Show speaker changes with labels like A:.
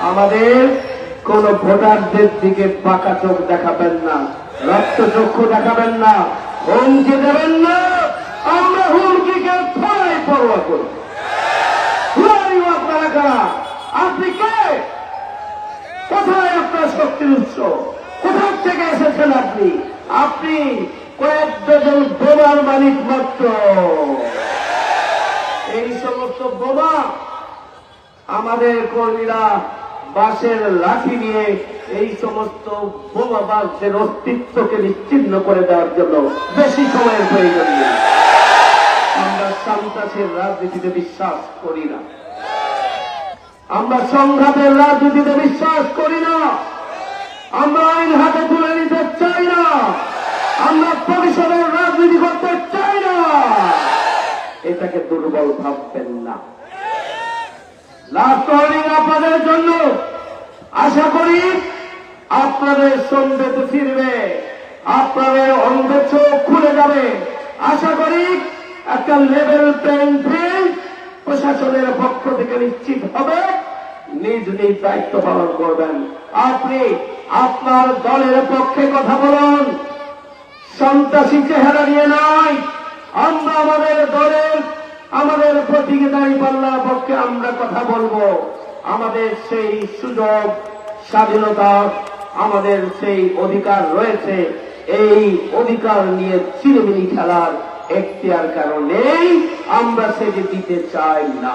A: আমাদের কোন ভোটারদের দিকে পাকা চোখ দেখাবেন না, রক্তচক্ষু দেখাবেন না, হুমকি দেবেন না। আমরা হুমকিকে থোড়াই পরোয়া করি। আপনারা কারা? আপনি কে? কোথায় আপনার শক্তির উৎস? কোথা থেকে এসেছেন আপনি? আপনি কয়েক ডজন বোমার মালিক মাত্র। এই সমস্ত বোমা আমাদের কর্মীরা বাঁশের লাঠি নিয়ে এই সমস্ত বোমাবাজদের অস্তিত্বকে নিশ্চিহ্ন করে দেওয়ার জন্য বেশি সময়ের প্রয়োজন নেই। আমরা সন্ত্রাসের রাজনীতিতে বিশ্বাস করি না, আমরা সংঘাতের রাজনীতিতে বিশ্বাস করি না, আমরা আইন হাতে তুলে নিতে চাই না, আমরা প্রতিশোধের রাজনীতি করতে চাই না। এটাকে দুর্বল ভাববেন না। লাস্ট ওয়ার্নিং আপনাদের জন্য। আশা করি আপনাদের সম্বেদ ফিরবে, আপনাদের অন্ধ চোখ খুলে যাবে। আশা করি একটা লেভেল প্লেইং ফিল্ড প্রশাসনের পক্ষ থেকে নিশ্চিত হবে, নিজ নিজ দায়িত্ব পালন করবেন। আপনি আপনার দলের পক্ষে কথা বলুন, সন্ত্রাসী চেহারা নিয়ে নয়। আমরা আমাদের দলের, আমাদের প্রতীক দাঁড়িপাল্লার পক্ষে আমরা কথা বলবো। আমাদের সেই সুযোগ, স্বাধীনতা, আমাদের সেই অধিকার রয়েছে। এই অধিকার নিয়ে চিরমিনি খেলার এখতিয়ার কারণেই আমরা সেটি দিতে চাই না।